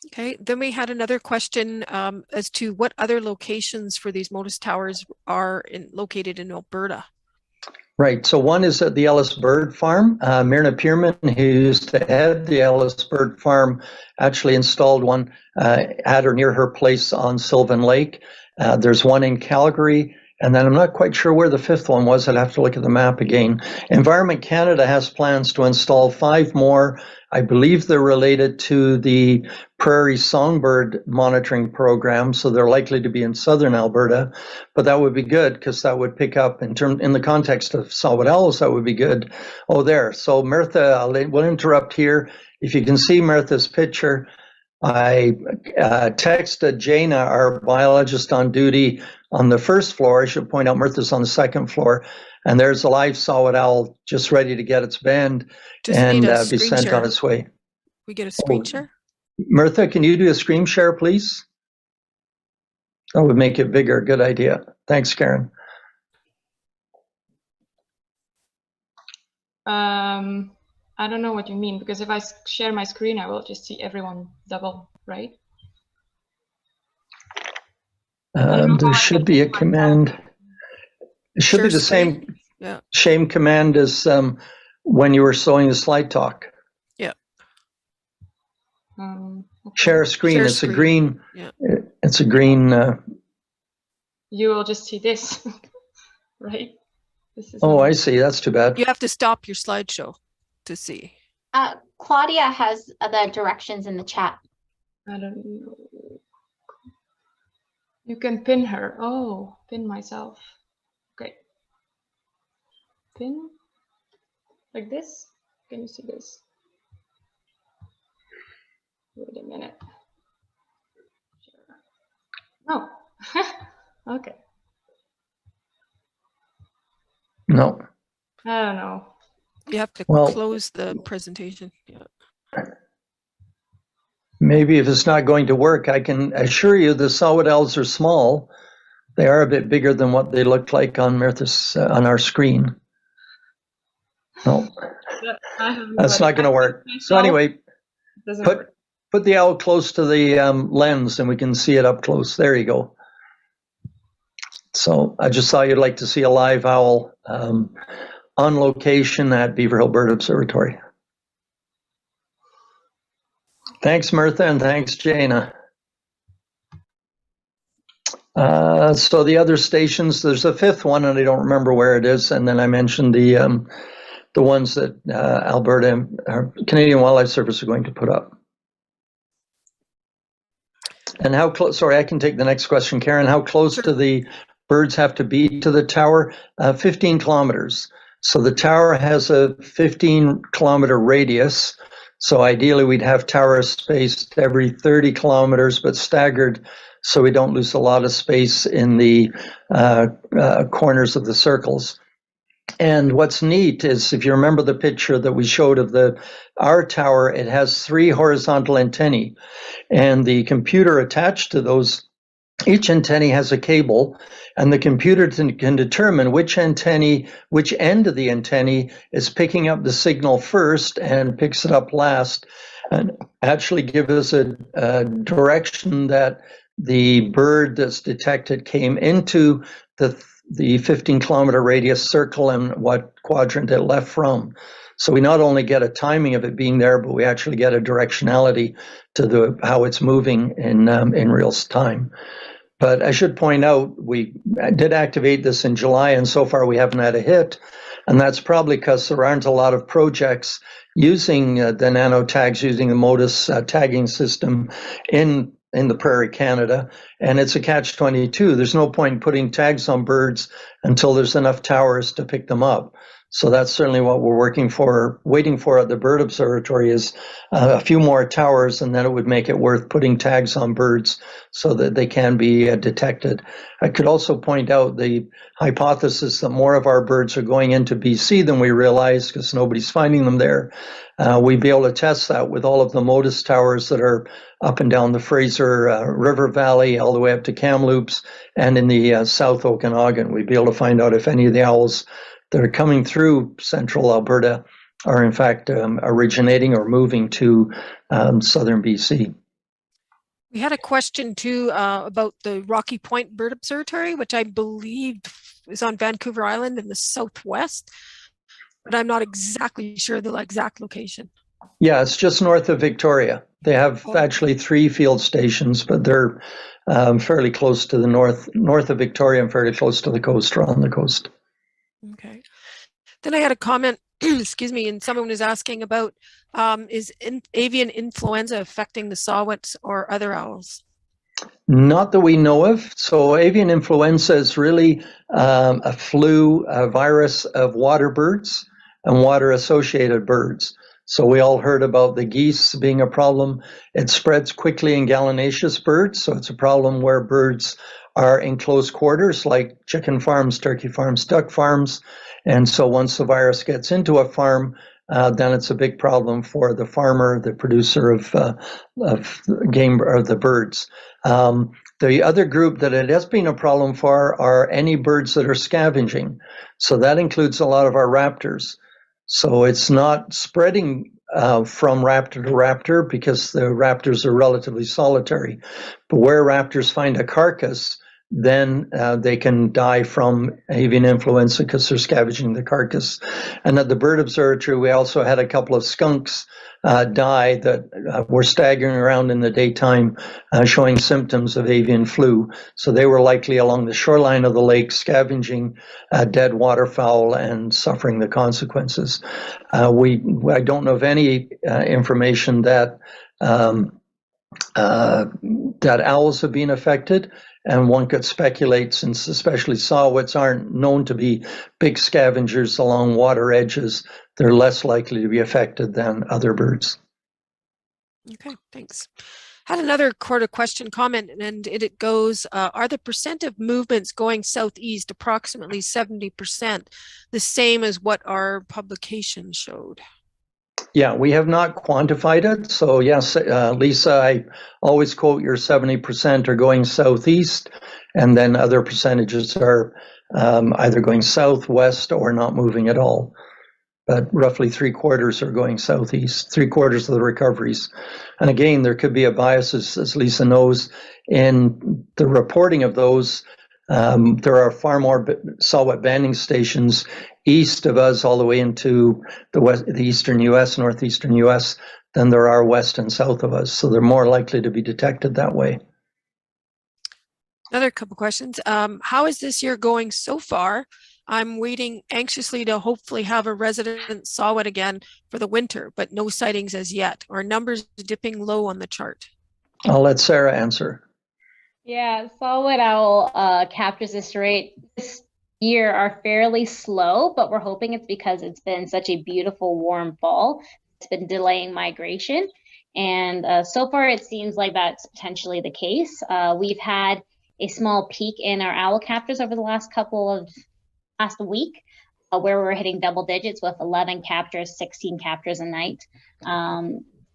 Okay, then we had another question as to what other locations for these MODIS towers are located in Alberta. Right, so one is at the Ellis Bird Farm. Myrthe Pearman, who used to head the Ellis Bird Farm, actually installed one at or near her place on Sylvan Lake. There's one in Calgary, And then I'm not quite sure where the fifth one was. I'd have to look at the map again. Environment Canada has plans to install 5 more. I believe they're related to the prairie songbird monitoring program, so they're likely to be in southern Alberta. But that would be good because that would pick up in the context of saw-whet owls. That would be good. Oh, there. So Myrthe, we'll interrupt here. If you can see Myrthe's picture, I texted Jana, our biologist on duty, on the first floor. I should point out Myrthe's on the second floor. And there's a live saw-whet owl just ready to get its band and be sent on its way. We get a screen share? Myrthe, can you do a screen share, please? That would make it bigger. Good idea. Thanks, Karen. I don't know what you mean, because if I share my screen, I will just see everyone double, right? There should be a command. It should Share be the screen. same command as when you were showing the slide talk. Yeah. Okay. Share screen. Share It's screen. a green. Yeah. It's a green. You will just see this, right? This is Oh, I see. That's too bad. You have to stop your slideshow to see. Claudia has the directions in the chat. I don't know. You can pin her. Oh, pin myself. Okay. Pin like this. Can you see this? Wait a minute. No. Okay. No. I don't know. You have to Well- close the presentation. Yeah. Maybe if it's not going to work, I can assure you the saw-whet owls are small. They are a bit bigger than what they look like on Myrthe's on our screen. No, that's not going to work. So anyway, Doesn't put work. put the owl close to the lens and we can see it up close. There you go. So I just thought you'd like to see a live owl on location at Beaverhill Bird Observatory. Thanks, Myrthe, and thanks, Jana. So the other stations, there's a fifth one, and I don't remember where it is. And then I mentioned the ones that Alberta, Canadian Wildlife Service are going to put up. And how close? Sorry, I can take the next question, Karen. How close do the birds have to be to the tower? 15 kilometers. So the tower has a 15-kilometer radius. So ideally, we'd have towers spaced every 30 kilometers, but staggered so we don't lose a lot of space in the corners of the circles. And what's neat is, if you remember the picture that we showed of our tower, it has 3 horizontal antennae, and the computer attached to those, each antennae has a cable, and the computer can determine which end of the antennae is picking up the signal first and picks it up last, and actually give us a direction that the bird that's detected came into the 15-kilometer radius circle and what quadrant it left from. So we not only get a timing of it being there, but we actually get a directionality to how it's moving in real time. But I should point out, we did activate this in July, and so far we haven't had a hit. And that's probably because there aren't a lot of projects using the nano tags, using the Modus tagging system in the Prairie, Canada. And it's a catch-22. There's no point in putting tags on birds until there's enough towers to pick them up. So that's certainly what we're waiting for at the Bird Observatory, is a few more towers, and then it would make it worth putting tags on birds so that they can be detected. I could also point out the hypothesis that more of our birds are going into BC than we realize because nobody's finding them there. We'd be able to test that with all of the Modus towers that are up and down the Fraser River Valley, all the way up to Kamloops, and in the South Okanagan. We'd be able to find out if any of the owls that are coming through central Alberta are in fact originating or moving to southern BC. We had a question too about the Rocky Point Bird Observatory, which I believe is on Vancouver Island in the southwest, but I'm not exactly sure the exact location. Yeah, it's just north of Victoria. They have actually 3 field stations, but they're fairly close to the north of Victoria and fairly close to the coast or on the coast. Okay. Then I had a comment, excuse me, and someone was asking about is avian influenza affecting the saw-whets or other owls? Not that we know of. So avian influenza is really a flu, a virus of water birds and water-associated birds. So we all heard about the geese being a problem. It spreads quickly in gallinaceous birds. So it's a problem where birds are in close quarters, like chicken farms, turkey farms, duck farms. And so once the virus gets into a farm, then it's a big problem for the farmer, the producer of game or the birds. The other group that it has been a problem for are any birds that are scavenging. So that includes a lot of our raptors. So it's not spreading from raptor to raptor because the raptors are relatively solitary. But where raptors find a carcass, then they can die from avian influenza because they're scavenging the carcass. And at the Bird Observatory, we also had a couple of skunks die that were staggering around in the daytime, showing symptoms of avian flu. So they were likely along the shoreline of the lake, scavenging dead waterfowl and suffering the consequences. I don't know of any information that that owls have been affected. And one could speculate, since especially saw-whets aren't known to be big scavengers along water edges, they're less likely to be affected than other birds. Okay, thanks. Had another question comment, and it goes, are the percent of movements going southeast approximately 70%, the same as what our publication showed? Yeah, we have not quantified it. So yes, Lisa, I always quote your 70% are going southeast, and then other percentages are either going south, west, or not moving at all. But roughly 3/4 are going southeast, 3/4 of the recoveries. And again, there could be a bias, as Lisa knows, in the reporting of those. There are far more saw-whet banding stations east of us all the way into the eastern U.S., northeastern U.S., than there are west and south of us. So they're more likely to be detected that way. Another couple questions. How is this year going so far? I'm waiting anxiously to hopefully have a resident saw-whet again for the winter, but no sightings as yet. Our numbers dipping low on the chart. I'll let Sara answer. Yeah, saw-whet owl captures this year are fairly slow, but we're hoping it's because it's been such a beautiful warm fall. It's been delaying migration. And so far it seems like that's potentially the case. We've had a small peak in our owl captures over the last week, where we're hitting double digits with 11 captures, 16 captures a night.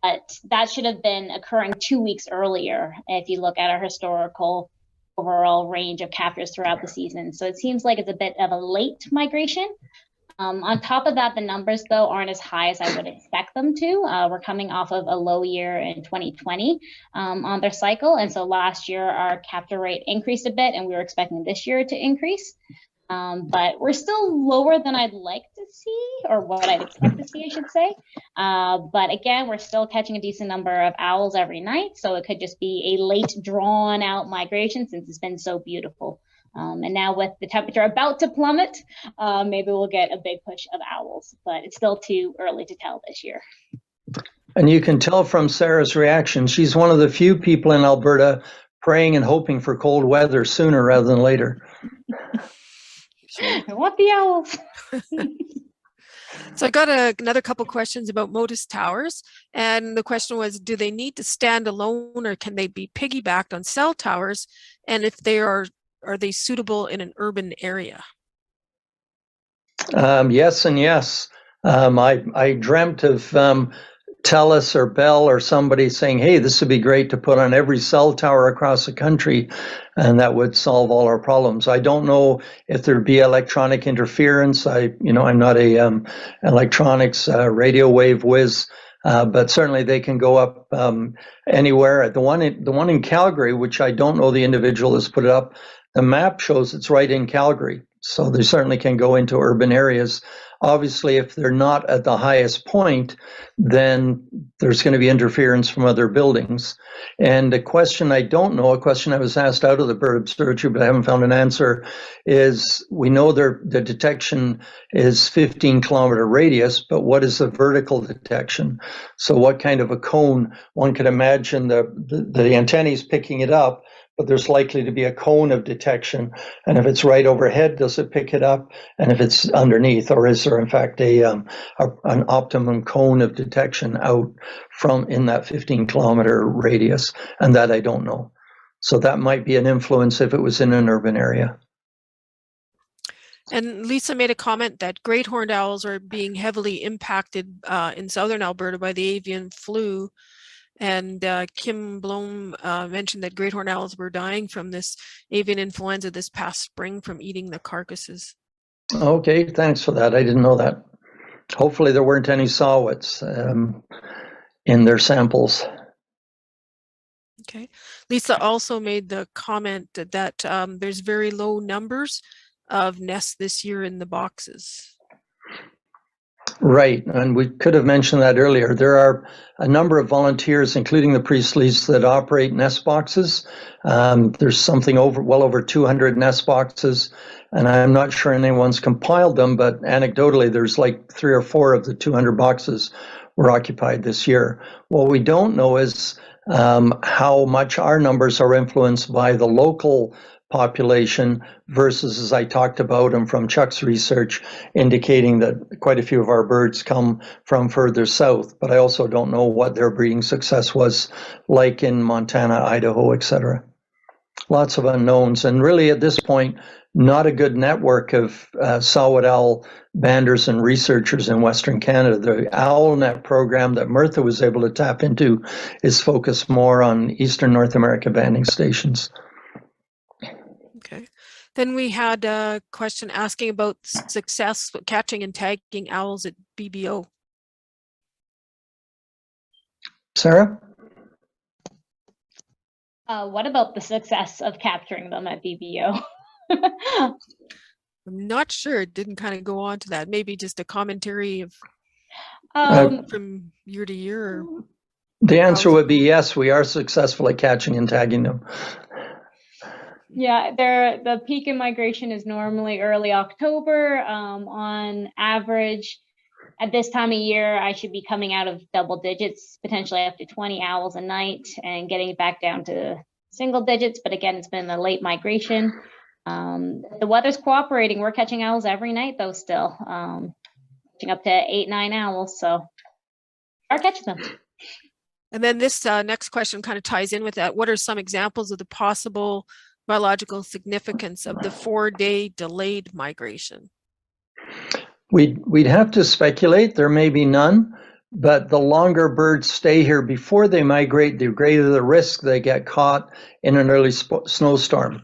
But that should have been occurring 2 weeks earlier if you look at our historical overall range of captures throughout the season. So it seems like it's a bit of a late migration. On top of that, the numbers, though, aren't as high as I would expect them to. We're coming off of a low year in 2020 on their cycle. And so last year, our capture rate increased a bit, and we were expecting this year to increase. But we're still lower than I'd like to see, or what I'd expect to see, I should say. But again, we're still catching a decent number of owls every night. So it could just be a late drawn out migration since it's been so beautiful. And now with the temperature about to plummet, maybe we'll get a big push of owls, but it's still too early to tell this year. And you can tell from Sara's reaction, she's one of the few people in Alberta praying and hoping for cold weather sooner rather than later. I want the owls. So I got another couple questions about Motus towers. And the question was, do they need to stand alone or can they be piggybacked on cell towers? And if they are they suitable in an urban area? Yes and yes. I dreamt of TELUS or Bell or somebody saying, hey, this would be great to put on every cell tower across the country, and that would solve all our problems. I don't know if there'd be electronic interference. I'm not a electronics radio wave whiz, but certainly they can go up anywhere. The one in Calgary, which I don't know the individual has put it up, the map shows it's right in Calgary. So they certainly can go into urban areas. Obviously, if they're not at the highest point, then there's going to be interference from other buildings. And a question I don't know, a question I was asked out of the bird observatory, but I haven't found an answer, is we know the detection is 15-kilometer radius, but what is the vertical detection? So what kind of a cone? One could imagine the antennae is picking it up, but there's likely to be a cone of detection. And if it's right overhead, does it pick it up? And if it's underneath, or is there in fact an optimum cone of detection out from in that 15-kilometer radius? And that I don't know. So that might be an influence if it was in an urban area. And Lisa made a comment that great horned owls are being heavily impacted in southern Alberta by the avian flu. And Kim Blom mentioned that great horned owls were dying from this avian influenza this past spring from eating the carcasses. Okay, thanks for that. I didn't know that. Hopefully there weren't any saw-whets in their samples. Okay. Lisa also made the comment that there's very low numbers of nests this year in the boxes. Right, and we could have mentioned that earlier. There are a number of volunteers, including the Priestleys, that operate nest boxes. There's something well over 200 nest boxes, and I'm not sure anyone's compiled them, but anecdotally, there's like 3 or 4 of the 200 boxes were occupied this year. What we don't know is how much our numbers are influenced by the local population versus, as I talked about, and from Chuck's research, indicating that quite a few of our birds come from further south. But I also don't know what their breeding success was like in Montana, Idaho, etc. Lots of unknowns, and really at this point, not a good network of saw-whet owl banders and researchers in Western Canada. The OwlNet program that Myrthe was able to tap into is focused more on Eastern North America banding stations. Okay. Then we had a question asking about success with catching and tagging owls at BBO. Sarah? What about the success of capturing them at BBO? I'm not sure. It didn't kind of go on to that. Maybe just a commentary of from year to year. The answer would be yes, we are successful at catching and tagging them. Yeah, the peak in migration is normally early October. On average, at this time of year, I should be coming out of double digits, potentially up to 20 owls a night, and getting back down to single digits. But again, it's been a late migration. The weather's cooperating. We're catching owls every night, though, still. Catching up to 8-9 owls, so are catching them. And then this next question kind of ties in with that. What are some examples of the possible biological significance of the 4-day delayed migration? We'd have to speculate. There may be none, but the longer birds stay here before they migrate, the greater the risk they get caught in an early snowstorm.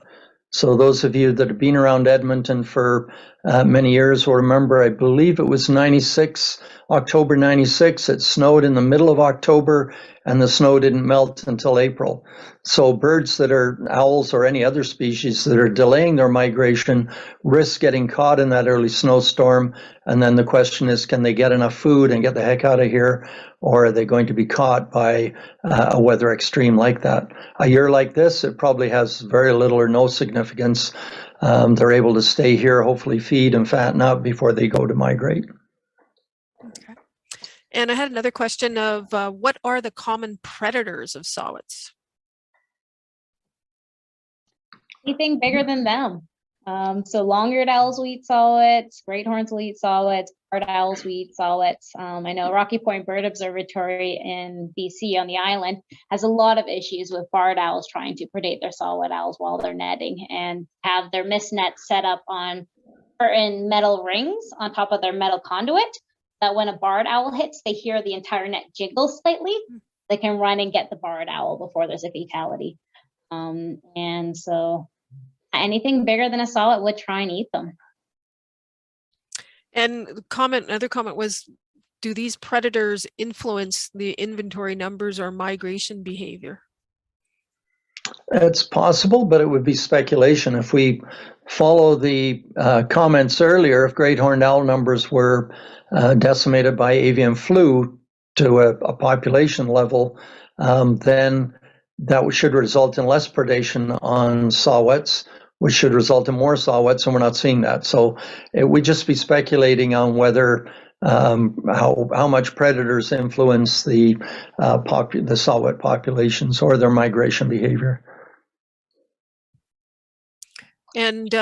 So those of you that have been around Edmonton for many years will remember, I believe it was October 96, it snowed in the middle of October and the snow didn't melt until April. So birds that are owls or any other species that are delaying their migration risk getting caught in that early snowstorm. And then the question is, can they get enough food and get the heck out of here? Or are they going to be caught by a weather extreme like that? A year like this, it probably has very little or no significance. They're able to stay here, hopefully feed and fatten up before they go to migrate. Okay. And I had another question of what are the common predators of saw-whets? Anything bigger than them. So long-eared owls will eat saw-whets, great horns will eat saw-whets, barred owls will eat saw-whets. I know Rocky Point Bird Observatory in BC on the island has a lot of issues with barred owls trying to predate their saw-whet owls while they're netting, and have their mist nets set up on certain metal rings on top of their metal conduit, that when a barred owl hits, they hear the entire net jiggle slightly. They can run and get the barred owl before there's a fatality. And so anything bigger than a saw-whet would try and eat them. And another comment was, do these predators influence the inventory numbers or migration behavior? It's possible, but it would be speculation. If we follow the comments earlier, if great horned owl numbers were decimated by avian flu to a population level, then that should result in less predation on saw-whets, which should result in more saw-whets, and we're not seeing that. So we'd just be speculating on whether how much predators influence the saw-whet populations or their migration behavior. And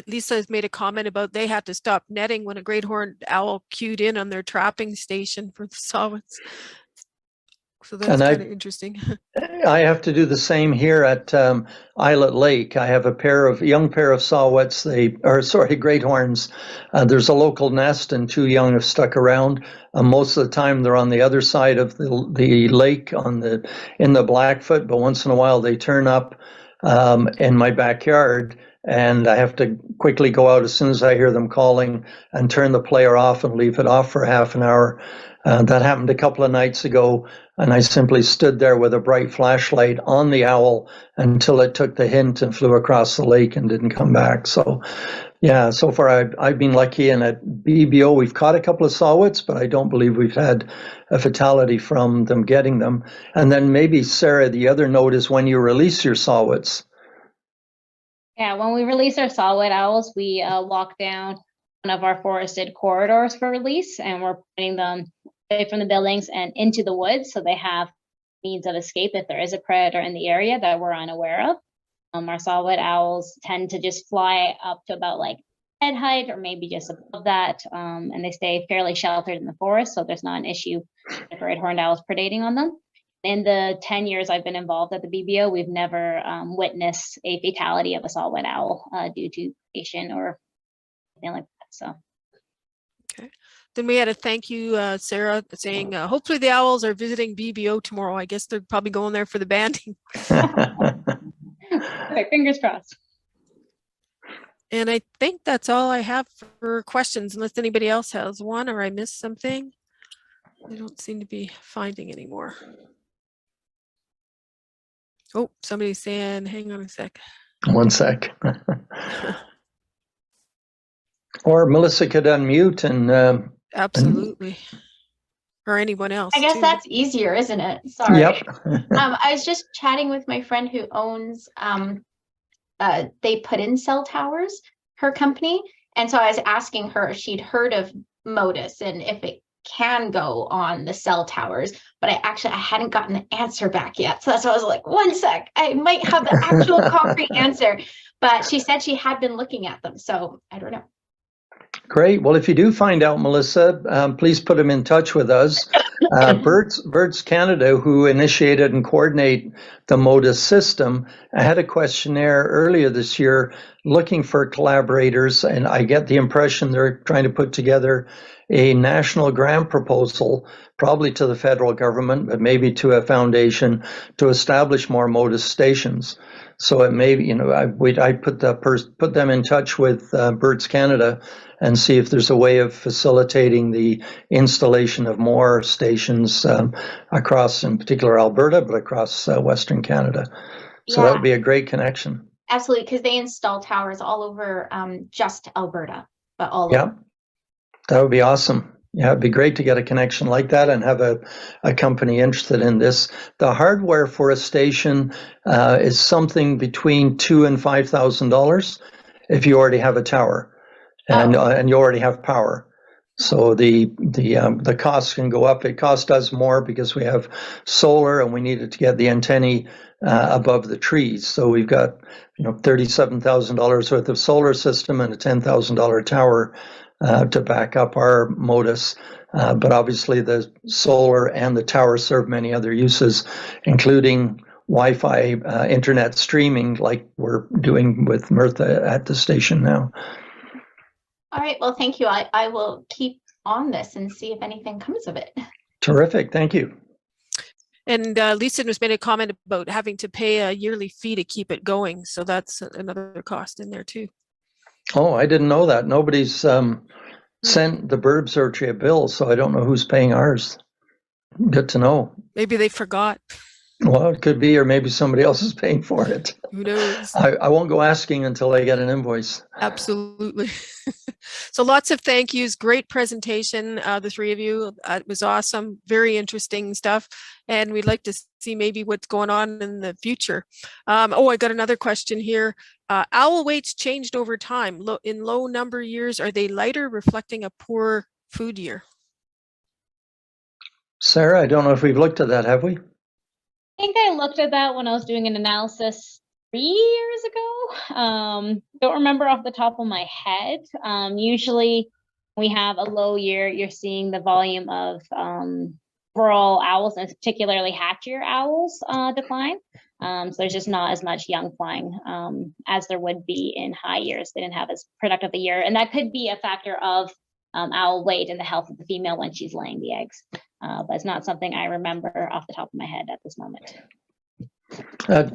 Lisa has made a comment about they had to stop netting when a great horned owl cued in on their trapping station for the saw-whets. So that's kind of interesting. I have to do the same here at Islet Lake. I have a young pair of saw-whets, great horns. There's a local nest and 2 young have stuck around. Most of the time they're on the other side of the lake in the Blackfoot, but once in a while they turn up in my backyard, and I have to quickly go out as soon as I hear them calling and turn the player off and leave it off for half an hour. That happened a couple of nights ago, and I simply stood there with a bright flashlight on the owl until it took the hint and flew across the lake and didn't come back. So yeah, so far I've been lucky, and at BBO we've caught a couple of saw-whets, but I don't believe we've had a fatality from them getting them. And then maybe, Sara, the other note is when you release your saw-whets. Yeah, when we release our saw-whet owls, we walk down one of our forested corridors for release, and we're putting them away from the buildings and into the woods, so they have means of escape if there is a predator in the area that we're unaware of. Our saw-whet owls tend to just fly up to about like head height or maybe just above that, and they stay fairly sheltered in the forest, so there's not an issue with great horned owls predating on them. In the 10 years I've been involved at the BBO, we've never witnessed a fatality of a saw-whet owl due to predation or anything like that. So. Okay. Then we had a thank you, Sara, saying hopefully the owls are visiting BBO tomorrow. I guess they're probably going there for the banding. Okay, fingers crossed. And I think that's all I have for questions, unless anybody else has one or I missed something. I don't seem to be finding any more. Oh, somebody's saying, hang on a sec. 1 sec. Or Melissa could unmute and absolutely. Or anyone else. I guess too. that's easier, isn't it? Sorry. Yep. I was just chatting with my friend who owns they put in cell towers, her company. And so I was asking her if she'd heard of MODIS and if it can go on the cell towers, but I hadn't gotten the answer back yet. So that's why I was like, 1 sec, I might have the actual concrete answer. But she said she had been looking at them. So I don't know. Great. Well, if you do find out, Melissa, please put them in touch with us. Birds Canada, who initiated and coordinate the MODIS system, I had a questionnaire earlier this year looking for collaborators, and I get the impression they're trying to put together a national grant proposal, probably to the federal government, but maybe to a foundation to establish more MODIS stations. So it may be, I put them in touch with Birds Canada and see if there's a way of facilitating the installation of more stations across, in particular, Alberta, but across Western Canada. So that would be a great connection. Absolutely, because they install towers all over just Alberta, but all yeah, over. That would be awesome. Yeah, it'd be great to get a connection like that and have a company interested in this. The hardware for a station is something between $2,000 and $5,000 if you already have a tower and you already have power. So the costs can go up. It costs us more because we have solar and we needed to get the antennae above the trees. So we've got $37,000 worth of solar system and a $10,000 tower to back up our MODIS. But obviously the solar and the tower serve many other uses, including Wi-Fi internet streaming like we're doing with Myrthe at the station now. All right, well, thank you. I will keep on this and see if anything comes of it. Terrific, thank you. And Lisa was made a comment about having to pay a yearly fee to keep it going. So that's another cost in there too. Oh, I didn't know that. Nobody's sent the Bird Observatory a bill, so I don't know who's paying ours. Good to know. Maybe they forgot. Well, it could be, or maybe somebody else is paying for it. Who knows? I won't go asking until I get an invoice. Absolutely. So lots of thank yous. Great presentation, the three of you. It was awesome. Very interesting stuff. And we'd like to see maybe what's going on in the future. I got another question here. Owl weights changed over time. In low number years, are they lighter, reflecting a poor food year? Sarah, I don't know if we've looked at that, have we? I think I looked at that when I was doing an analysis 3 years ago. Don't remember off the top of my head. Usually we have a low year, you're seeing the volume of rural owls, and particularly hatchier owls, decline. So there's just not as much young flying as there would be in high years. They didn't have as productive a year. And that could be a factor of owl weight and the health of the female when she's laying the eggs. But it's not something I remember off the top of my head at this moment.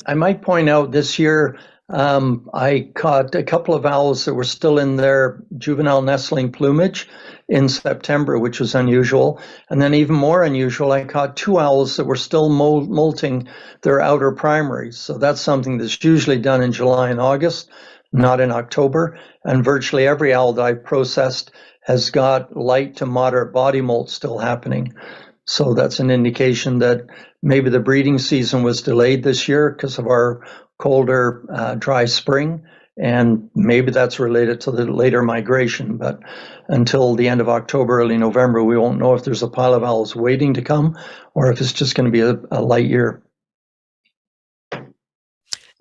I might point out this year, I caught a couple of owls that were still in their juvenile nestling plumage in September, which was unusual. And then even more unusual, I caught 2 owls that were still molting their outer primaries. So that's something that's usually done in July and August, not in October. And virtually every owl that I've processed has got light to moderate body molt still happening. So that's an indication that maybe the breeding season was delayed this year because of our colder, dry spring. And maybe that's related to the later migration. But until the end of October, early November, we won't know if there's a pile of owls waiting to come or if it's just going to be a light year.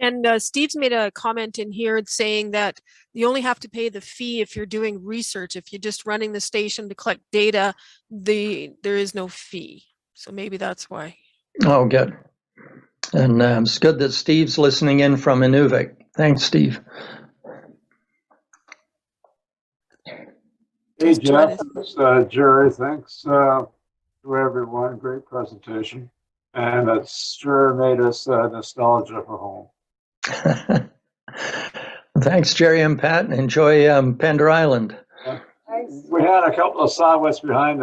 And Steve's made a comment in here saying that you only have to pay the fee if you're doing research. If you're just running the station to collect data, there is no fee. So maybe that's why. Oh, good. And it's good that Steve's listening in from Inuvik. Thanks, Steve. Hey, Geoff, it's Jerry. Thanks to everyone. Great presentation. And it sure made us nostalgia for home. Thanks, Jerry and Pat. Enjoy Pender Island. We had a couple of saw-whets behind us